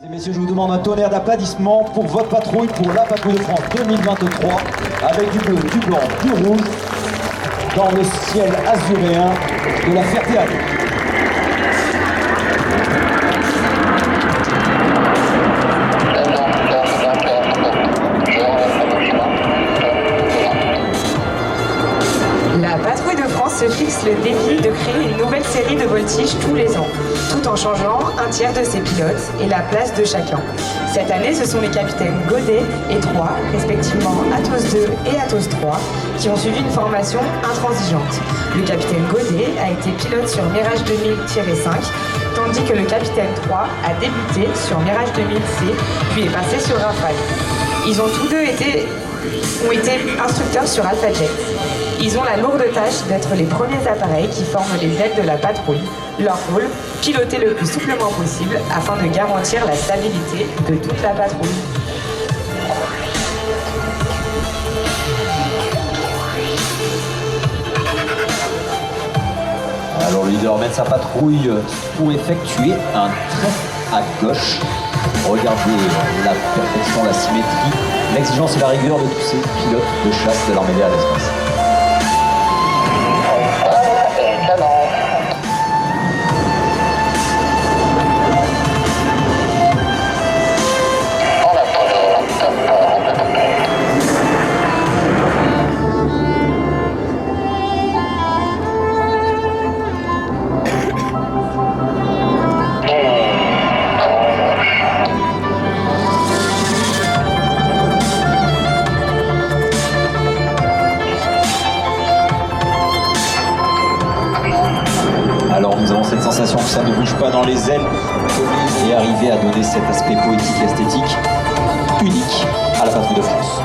Messieurs, je vous demande un tonnerre d'applaudissements pour votre patrouille, pour la patrouille de France 2023, avec du bleu, du blanc, du rouge, dans le ciel azuréen de la Ferté-Alpes. La patrouille de France se fixe le défi de créer une nouvelle série de voltiges tous les ans, tout en changeant un tiers de ses pilotes et la place de chacun. Cette année, ce sont les capitaines Godet et Troyes, respectivement Athos 2 et Athos 3, qui ont suivi une formation intransigeante. Le capitaine Godet a été pilote sur Mirage 2000-5, tandis que le capitaine Troyes a débuté sur Mirage 2000C, puis est passé sur Rafale. Ils ont tous deux été instructeurs sur Alpha Jet. Ils ont la lourde tâche d'être les premiers appareils qui forment les ailes de la patrouille. Leur rôle, piloter le plus souplement possible afin de garantir la stabilité de toute la patrouille. Alors le leader mène sa patrouille pour effectuer un trèfle à gauche. Regardez la perfection, la symétrie, l'exigence et la rigueur de tous ces pilotes de chasse de l'armée de l'air l'espace. Alors nous avons cette sensation que ça ne bouge pas dans les ailes et arriver à donner cet aspect poétique et esthétique unique à la patrouille de France.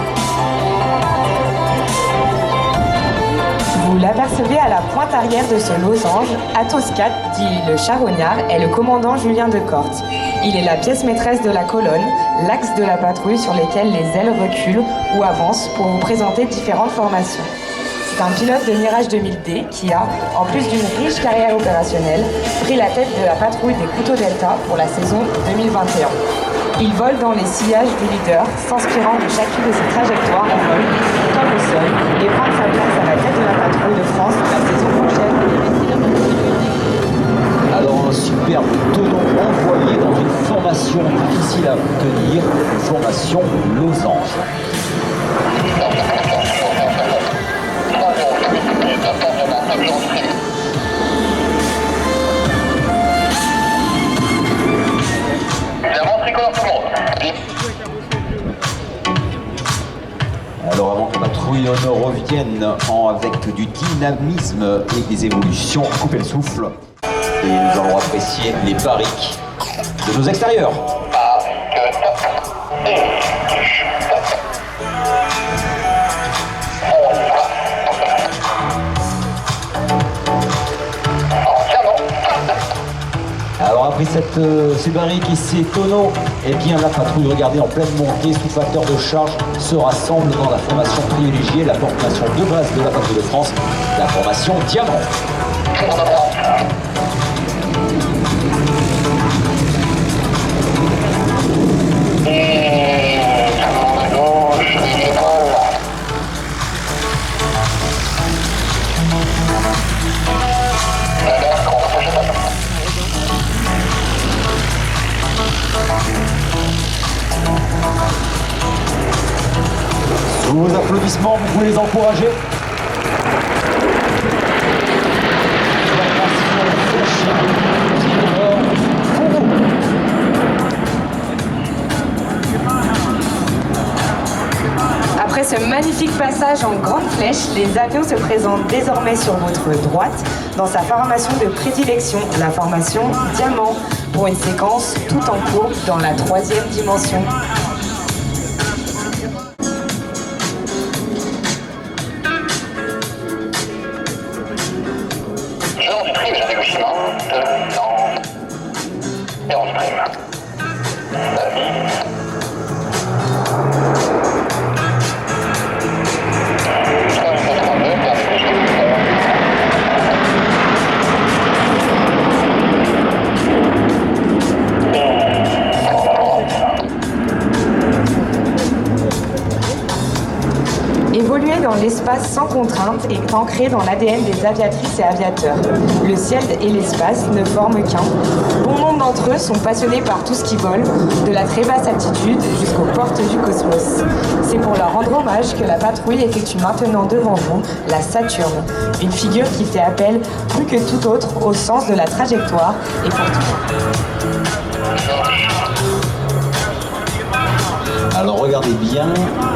Vous l'apercevez à la pointe arrière de ce losange. Athos 4, dit le charognard, est le commandant Julien Decorte. Il est la pièce maîtresse de la colonne, l'axe de la patrouille sur lequel les ailes reculent ou avancent pour vous présenter différentes formations. C'est un pilote de Mirage 2000D qui a, en plus d'une riche carrière opérationnelle, pris la tête de la patrouille des Couteaux Delta pour la saison 2021. Il vole dans les sillages du leader, s'inspirant de chacune de ses trajectoires en vol, comme au sol, et prend sa place à la tête de la patrouille de France la saison prochaine. Alors un superbe tenon envoyé dans une formation difficile à tenir, une formation losange. Alors avant que la patrouille ne revienne avec du dynamisme et des évolutions, coupez le souffle. Et nous allons apprécier les barriques de nos extérieurs. Alors après ces barriques et ces tonneaux, eh bien la patrouille, regardez, en pleine montée, sous facteur de charge, se rassemble dans la formation privilégiée, la formation de base de la patrouille de France, la formation Diamant. Sous vos applaudissements, vous pouvez les encourager. Après ce magnifique passage en grande flèche, les avions se présentent désormais sur votre droite dans sa formation de prédilection, la formation Diamant, pour une séquence tout en courbe dans la 3e dimension. l'espace sans contrainte est ancré dans l'ADN des aviatrices et aviateurs. Le ciel et l'espace ne forment qu'un. Bon nombre d'entre eux sont passionnés par tout ce qui vole, de la très basse altitude jusqu'aux portes du cosmos. C'est pour leur rendre hommage que la patrouille effectue maintenant devant vous la Saturne, une figure qui fait appel plus que tout autre au sens de la trajectoire et pour tout. Alors regardez bien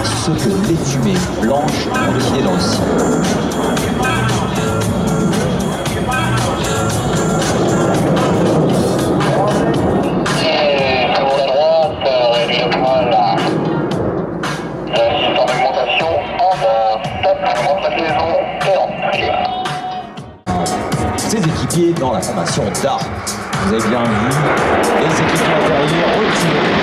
ce que les fumées blanches ont décidé dans le ciel. Ces équipiers dans la formation DAR. Vous avez bien vu les équipements intérieurs retirés.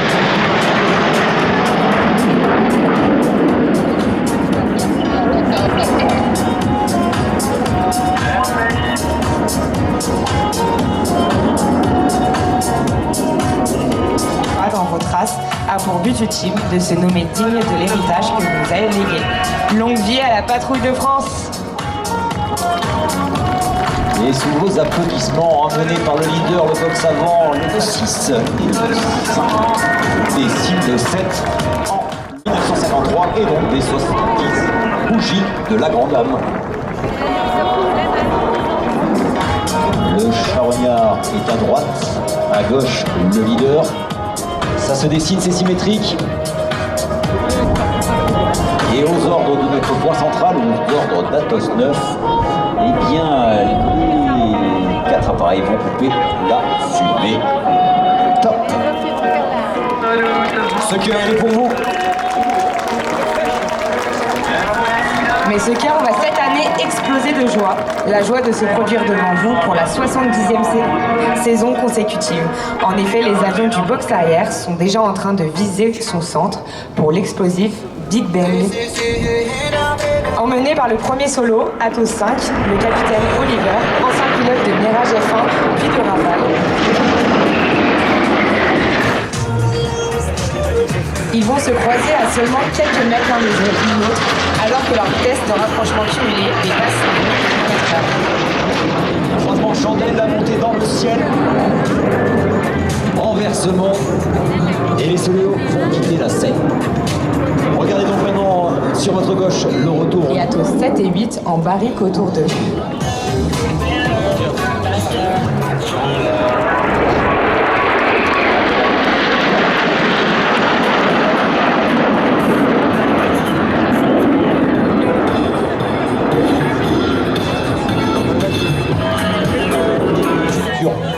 Dans vos traces a pour but ultime de se nommer digne de l'héritage que vous avez légué. Longue vie à la patrouille de France! Et sous vos applaudissements, emmenés par le leader, le box avant, le 6 et le 5, des signes de 7 en 1953 et donc des 70 bougies de la grande dame. Le charognard est à droite, à gauche le leader. Ça se dessine, c'est symétrique. Et aux ordres de notre point central, aux ordres d'Atos 9, eh bien, les 4 appareils vont couper la fumée. Top. Ce cœur est pour vous. Mais ce cœur va cette année exploser de joie. La joie de se produire devant vous pour la 70e saison consécutive. En effet, les avions du box arrière sont déjà en train de viser son centre pour l'explosif Big Bang. Emmené par le premier solo, Atos 5, le capitaine Oliver, ancien pilote de Mirage F1 puis de Rafale. Ils vont se croiser à seulement quelques mètres l'un de l'autre, alors que leur vitesse de rapprochement cumulé dépasse 4 heures. Croisement de chandelle, la montée dans le ciel. Renversement. Et les solos vont quitter la scène. Regardez donc maintenant sur votre gauche le retour. Et Atos 7 et 8 en barrique autour d'eux.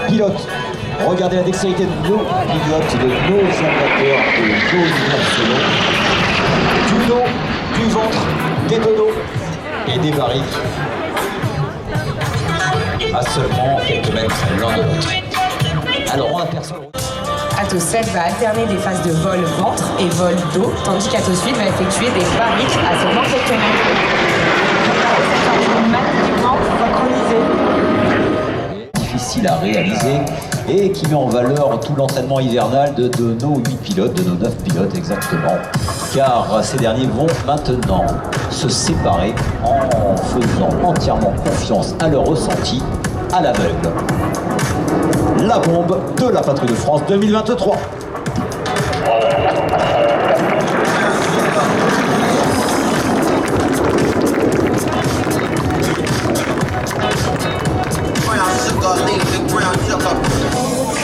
Pilote, regardez la dextérité de nos pilotes, de nos amateurs et de nos nationaux. Du dos, du ventre, des dodos et des barriques. À seulement quelques mètres l'un de l'autre. Alors on aperçoit. Atos 7 va alterner des phases de vol ventre et vol dos, tandis qu'Atos 8 va effectuer des barriques à seulement quelques mètres. Magnifiquement synchronisé. Difficile à réaliser et qui met en valeur tout l'entraînement hivernal de nos 8 pilotes, de nos 9 pilotes exactement, car ces derniers vont maintenant se séparer en faisant entièrement confiance à leur ressenti à l'aveugle. La bombe de la Patrouille de France 2023.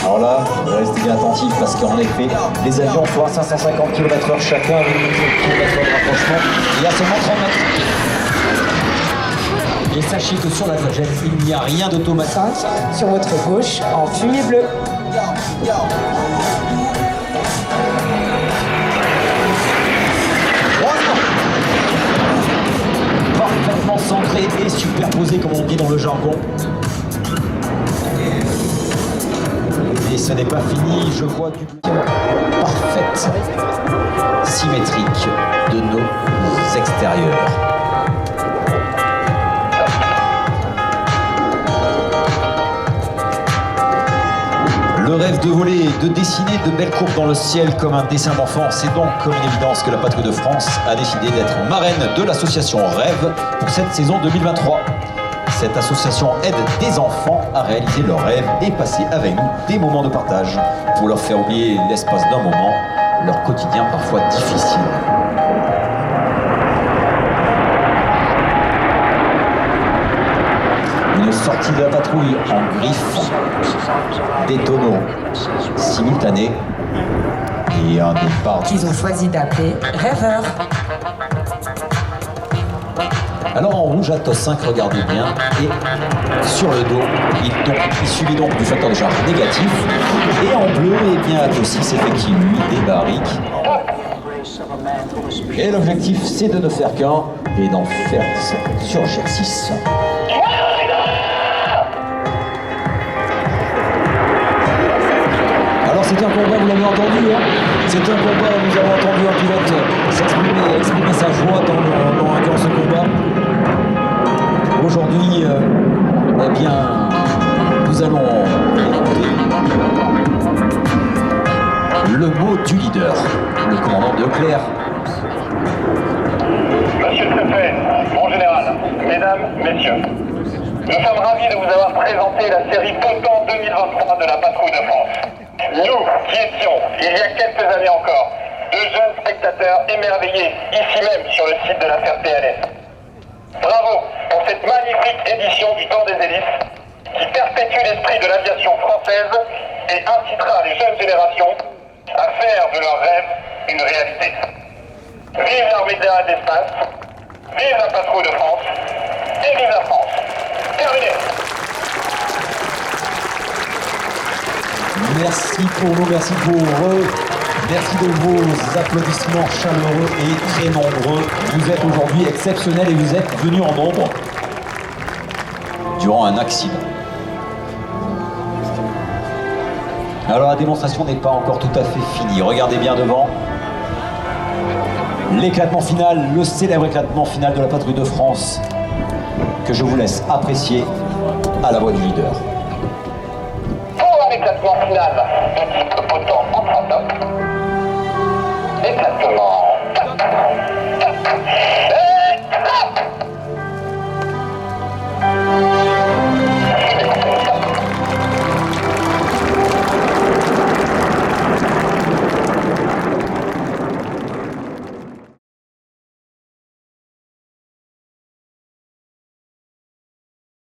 Alors là, restez bien attentifs parce qu'en effet, les avions font à 550 km/h chacun avec 1 km de rapprochement. Il y a seulement 30 mètres. Et sachez que sur la trajectoire, il n'y a rien d'automatique. Sur votre gauche, en fumée bleue. Parfaitement centré et superposé, comme on dit dans le jargon. Et ce n'est pas fini, je vois du parfaite symétrique de nos extérieurs. Le Le rêve de voler, de dessiner de belles courbes dans le ciel comme un dessin d'enfant, c'est donc comme une évidence que la Patrouille de France a décidé d'être marraine de l'association Rêve pour cette saison 2023. Cette association aide des enfants à réaliser leurs rêves et passer avec nous des moments de partage pour leur faire oublier l'espace d'un moment, leur quotidien parfois difficile. Une sortie de la patrouille en griffe, des tonneaux simultanés et un départ qu'ils ont choisi d'appeler Rêveur. Alors en rouge, Atos 5, regardez bien, et sur le dos, il suffit donc du facteur de charge négatif, et en bleu, eh bien Atos 6 effectue lui des barriques. Et l'objectif, c'est de ne faire qu'un, et d'en faire sur GR6. Alors c'est un combat, vous l'avez entendu, hein, c'est un combat, nous avons entendu un pilote exprimer sa joie dans ce combat. Aujourd'hui, eh bien, nous allons écouter le mot du leader, le commandant de Leclerc. Monsieur le préfet, mon général, mesdames, messieurs, nous sommes ravis de vous avoir présenté la série Potent 2023 de la Patrouille de France. Nous, qui étions, il y a quelques années encore, de jeunes spectateurs émerveillés, ici même sur le site de la FRTLS. Bravo pour cette magnifique édition du Temps des Hélices qui perpétue l'esprit de l'aviation française et incitera les jeunes générations à faire de leurs rêves une réalité. Vive l'armée de l'air et de l'espace, vive la Patrouille de France et vive la France. Terminé. Merci pour nous, merci pour eux. Merci de vos applaudissements chaleureux et très nombreux. Vous êtes aujourd'hui exceptionnels et vous êtes venus en nombre durant un accident. Alors la démonstration n'est pas encore tout à fait finie. Regardez bien devant. L'éclatement final, le célèbre éclatement final de la Patrouille de France que je vous laisse apprécier à la voix du leader. Pour un éclatement final de type